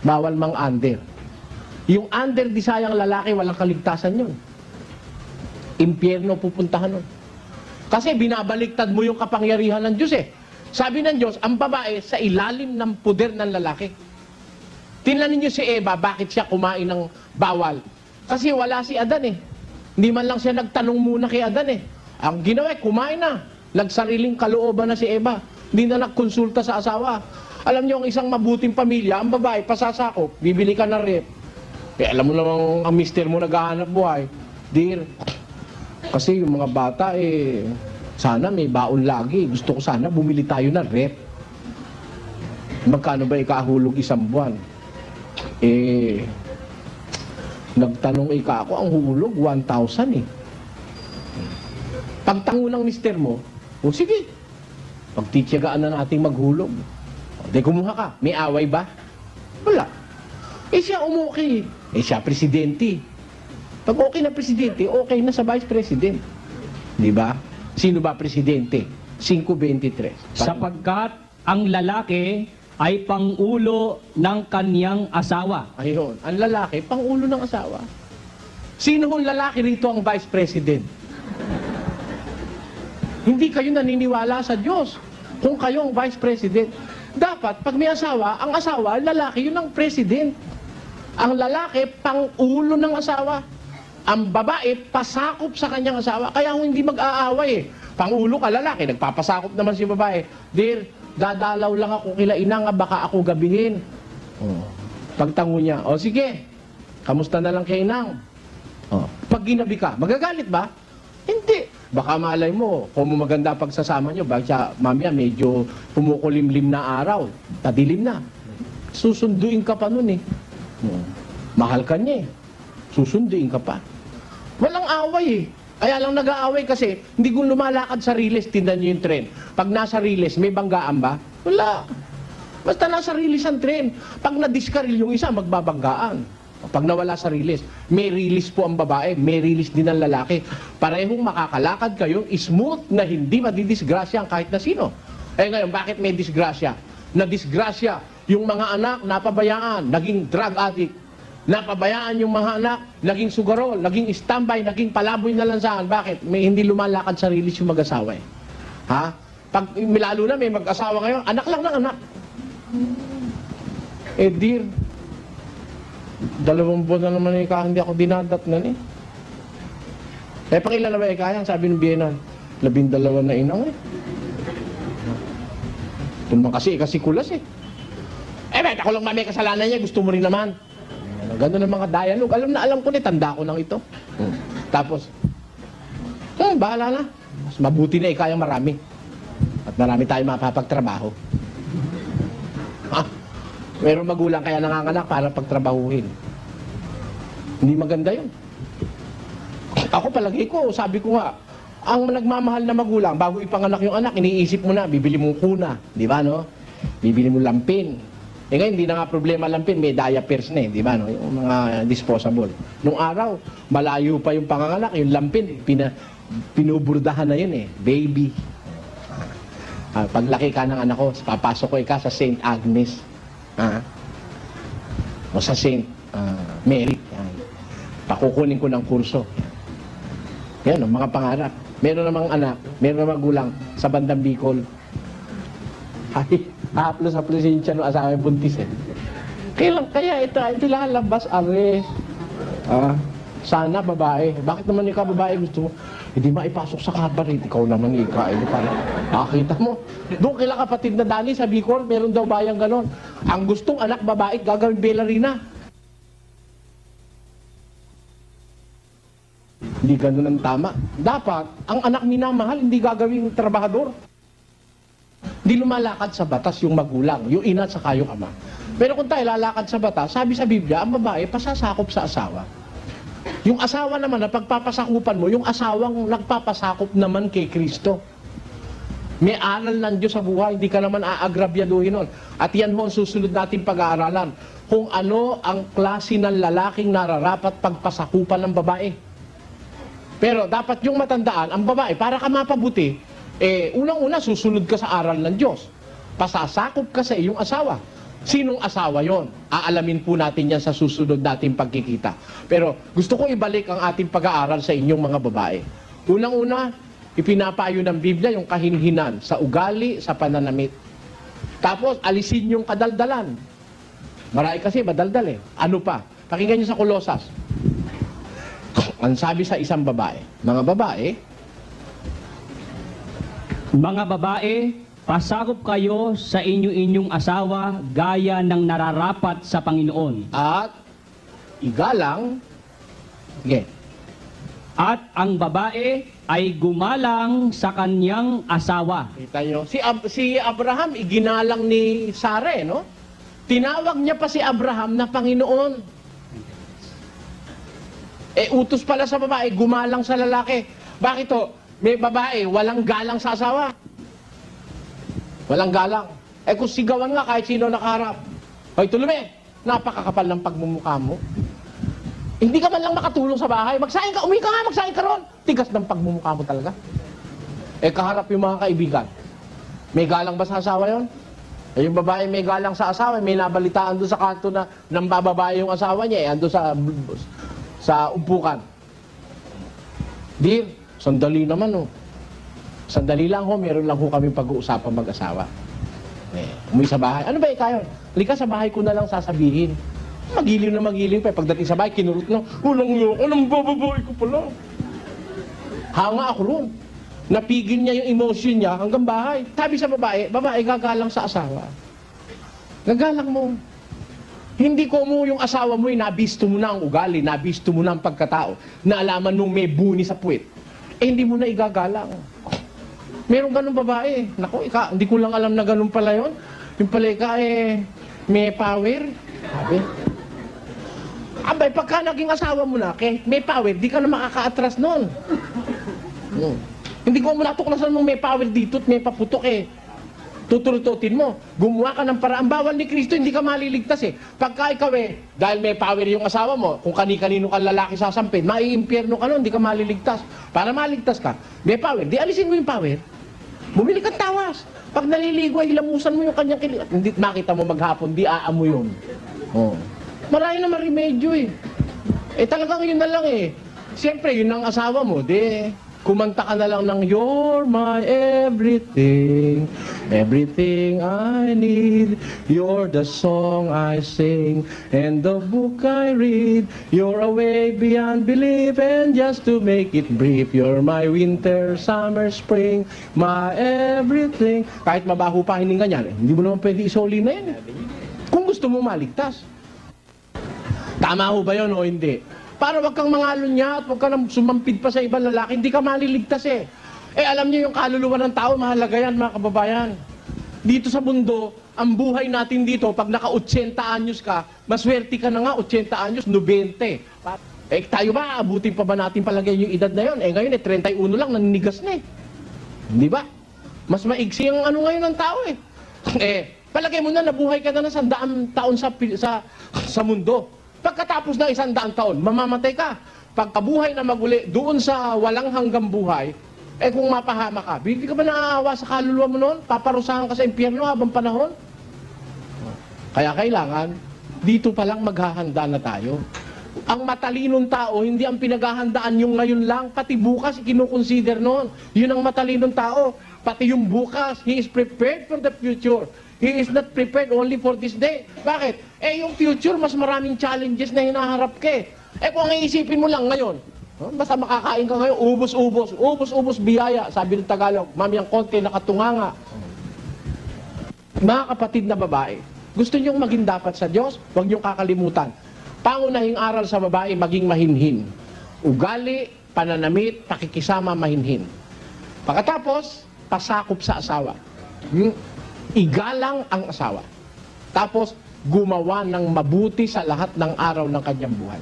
Bawal mang under. Yung under disayang lalaki, walang kaligtasan yun. Impyerno pupuntahan nun. Kasi binabaliktad mo yung kapangyarihan ng Diyos eh. Sabi ng Diyos, ang babae sa ilalim ng puder ng lalaki. Tingnan niyo si Eva, bakit siya kumain ng bawal? Kasi wala si Adan eh. Hindi man lang siya nagtanong muna kay Adan eh. Ang ginawa, kumain na. Nagsariling kalooban na si Eva. Hindi na nagkonsulta sa asawa. Alam niyo, ang isang mabuting pamilya, ang babae, pasasakop, bibili ka ng rep. Eh, alam mo namang ang mister mo naghahanap buhay. Dear, kasi yung mga bata eh, sana may baon lagi. Gusto ko sana bumili tayo ng rep. Magkano ba ikahulog isang buwan? Eh, nagtanong ika ako, ang hulog 1,000 eh. Pagtango ng mister mo, o sige, pagtityagaan na nating maghulog. Di kumuha ka, may away ba? Wala. Eh siya umukay. Eh siya presidente. Pag okay na presidente, okay na sa vice president. Di ba? Sino ba presidente? 523. Sapagkat ang lalaki ay pangulo ng kaniyang asawa. Ayun, ang lalaki, pangulo ng asawa. Sino hong lalaki rito ang vice president? Hindi kayo naniniwala sa Diyos. Kung kayo ang vice president, dapat pag may asawa, ang asawa, lalaki, yun ang president. Ang lalaki, pangulo ng asawa. Ang babae, pasakop sa kanyang asawa. Kaya hindi mag-aaway eh. Pangulo ka, lalaki, nagpapasakop naman si babae. Dear, dadalaw lang ako kila inang, baka ako gabihin. Pagtango niya, o sige, kamusta na lang kay inang? Pag ginabi ka, magagalit ba? Hindi. Baka malay mo, kung maganda pagsasama nyo, baka mamaya medyo pumukulimlim na araw, tadilim na. Susunduin ka pa nun eh. Mahal ka niya eh. Susunduin ka pa. Walang away eh. Kaya lang nag-aaway kasi hindi kung lumalakad sa riles, tindan nyo yung tren. Pag nasa riles, may banggaan ba? Wala. Basta nasa riles ang tren. Pag nadiskaril yung isa, magbabanggaan. Pag nawala sa riles, may rilis po ang babae, may rilis din ang lalaki. Parehong makakalakad kayo, smooth na hindi madidisgrasya ang kahit na sino. Eh ngayon, bakit may disgrasya? Na-disgrasya yung mga anak, napabayaan, naging drug addict. Napabayaan yung mga anak, naging sugarol, naging standby, naging palaboy na lansangan. Bakit? May hindi lumalakad sa rilis yung mag-asawa eh. Ha? Pag lalo na may mag-asawa ngayon, anak lang ng anak. Eh dear, 2 buwan na naman ika, hindi ako dinadatnan eh. Eh pakilan na ba ika yan? Sabi ng biyenan, 12 na inang eh. Tumang kasi kulas eh. Eh bet, ako lang may kasalanan niya, gusto mo rin naman. Gano'n ang mga dialogue. Alam ko na, tanda ko nang ito. Tapos, bahala na. Mas mabuti na ikayang marami. At marami tayong mapapagtrabaho. Ha? Meron magulang kaya nanganganak para pagtrabahuhin. Hindi maganda yun. Ako palagi ko, sabi ko nga, ang nagmamahal na magulang, bago ipanganak yung anak, iniisip mo na, bibili mong kuna. Di ba, no? Bibili mo lampin. Eh ngayon, hindi na nga problema lampin, may diapers na eh, di ba, no? Yung mga disposable. Nung araw, malayo pa yung panganganak, yung lampin, pinuburdahan na yun eh, baby. Paglaki ka ng anak ko, papasok ko ka sa St. Agnes. O sa St. Mary. Pakukunin ko ng kurso. Yan, mga pangarap. Meron namang anak, meron namang magulang sa bandang Bicol. Ay, haplos yung tiyan ng asawa yung buntis eh. Kaya ito lalabas, are. Sana babae. Bakit naman ikaw babae gusto mo? Hindi maipasok sa kabaret. Ikaw naman ikaw. Nakakita mo. Doon kila kapatid na Dani sa Bicol, meron daw bayang ganon. Ang gustong anak babae, gagawin ballerina. Hindi ganun ang tama. Dapat, ang anak minamahal, hindi gagawing trabahador. Hindi lumalakad sa batas yung magulang, yung ina at saka yung ama. Pero kung tayo lalakad sa batas, sabi sa Biblia, ang babae pasasakop sa asawa. Yung asawa naman na pagpapasakupan mo, yung asawang nagpapasakop naman kay Kristo. May aral ng Diyos sa buhay, hindi ka naman aagrabyaduhin nun. At yan ho ang susunod natin pag-aaralan. Kung ano ang klase ng lalaking nararapat pagpasakupan ng babae. Pero dapat yung matandaan, ang babae, para ka mapabuti, unang-una susunod ka sa aral ng Diyos. Pasasakop ka sa iyong asawa. Sinong asawa yon? Aalamin po natin yan sa susunod nating pagkikita. Pero gusto ko ibalik ang ating pag-aaral sa inyong mga babae. Unang-una, ipinapayo ng Biblia yung kahinhinan sa ugali, sa pananamit. Tapos, alisin yung kadaldalan. Marami kasi madaldal eh. Ano pa? Pakinggan niyo sa Kolosas. Ang sabi sa isang babae, mga babae, pasakop kayo sa inyo-inyong asawa gaya ng nararapat sa Panginoon. At igalang, sige. At ang babae ay gumalang sa kanyang asawa. Kita nyo, si Abraham iginalang ni Sara, no? Tinawag niya pa si Abraham na Panginoon. Utos pala sa babae, gumalang sa lalaki. Bakit to? May babae, walang galang sa asawa. Walang galang. Kung sigawan nga kahit sino nakaharap. Hoy, Tulume, napakakapal ng pagmumukha mo. Hindi ka man lang makatulong sa bahay. Magsaing ka, umuwi ka nga, magsaing ka ron. Tigas ng pagmumukha mo talaga. Kaharap yung mga kaibigan. May galang ba sa asawa yon? Yung babae may galang sa asawa, may nabalitaan doon sa kanto na nang bababae yung asawa niya, ando sa umpukan. Dear, sandali naman oh. Sandali lang ho, meron lang ho kami pag-uusapan mag-asawa. Umuwi sa bahay. Ano ba ikayon? Halika sa bahay ko na lang sasabihin. Magiling pa. Pagdating sa bahay, kinurot lang. Walang yoko, nang bababoy ko pala. Hanga ako ron. Napigil niya yung emotion niya hanggang bahay. Sabi sa babae, gagalang sa asawa. Gagalang mo. Hindi ko mo yung asawa mo, nabisto mo na ang ugali, nabisto mo na ang pagkatao, naalaman nung may buni sa puwet. Hindi mo na igagalang. Meron ganun babae. Naku, hindi ko lang alam na ganun pala yun. Yung pala may power. Sabi. Abay, pagka naging asawa mo na, may power, di ka na makaka-atras nun. Hindi ko mo natuklasan mong may power dito at may paputok tutulututin mo. Gumawa ka ng paraan. Bawal ni Kristo, hindi ka maliligtas Pagka ikaw dahil may power yung asawa mo, kung kani-kanino ka lalaki sasampin, maiimpyerno ka nun, hindi ka maliligtas. Para maligtas ka, may power, di alisin mo yung power. Bumili kang tawas. Pag naliligo, hilamusan mo yung kanyang kilig. Hindi makita mo maghapon, di aamo yun. Marami naman remedyo talagang yun na lang Siyempre, yun ang asawa mo, kumanta ka na lang ng You're my everything, everything I need. You're the song I sing, and the book I read. You're a way beyond belief, and just to make it brief, you're my winter, summer, spring, my everything. Kahit mabaho pa hininga niyan, hindi mo naman pwede isoli na yan kung gusto mo maligtas. Tama ho ba yun o hindi? Para wag kang mangalon niya at wag ka nang sumampid pa sa ibang lalaki, hindi ka maliligtas alam niyo yung kaluluwa ng tao, mahalaga yan mga kababayan. Dito sa mundo, ang buhay natin dito, pag naka-80 anyos ka, maswerte ka na nga, 80 anyos, 90. Tayo ba, abutin pa ba natin palagay yung edad na yun? Ngayon 31 lang, naninigas na Hindi ba? Mas maigsi ang ano ngayon ng tao palagay mo na, nabuhay ka na ng 100 taon sa mundo. Pagkatapos na 100 taon, mamamatay ka. Pagkabuhay na maguli, doon sa walang hanggang buhay, kung mapahama ka, hindi ka ba naaawa sa kaluluwa mo noon? Paparusahan ka sa impyerno habang panahon? Kaya kailangan, dito pa lang maghahanda na tayo. Ang matalinong tao, hindi ang pinaghahandaan yung ngayon lang, pati bukas kinukonsider noon. Yun ang matalinong tao. Pati yung bukas, he is prepared for the future. He is not prepared only for this day. Bakit? Yung future, mas maraming challenges na hinaharap ka kung ang iisipin mo lang ngayon, basta makakain ka ngayon, ubos-ubos biyaya. Sabi ng Tagalog, mamayang konti nakatunganga. Mga kapatid na babae, gusto niyong maging dapat sa Diyos, huwag niyong kakalimutan. Pangunahing aral sa babae, maging mahinhin. Ugali, pananamit, pakikisama, mahinhin. Pagkatapos, pasakop sa asawa. Igalang ang asawa. Tapos, gumawa ng mabuti sa lahat ng araw ng kanyang buhay.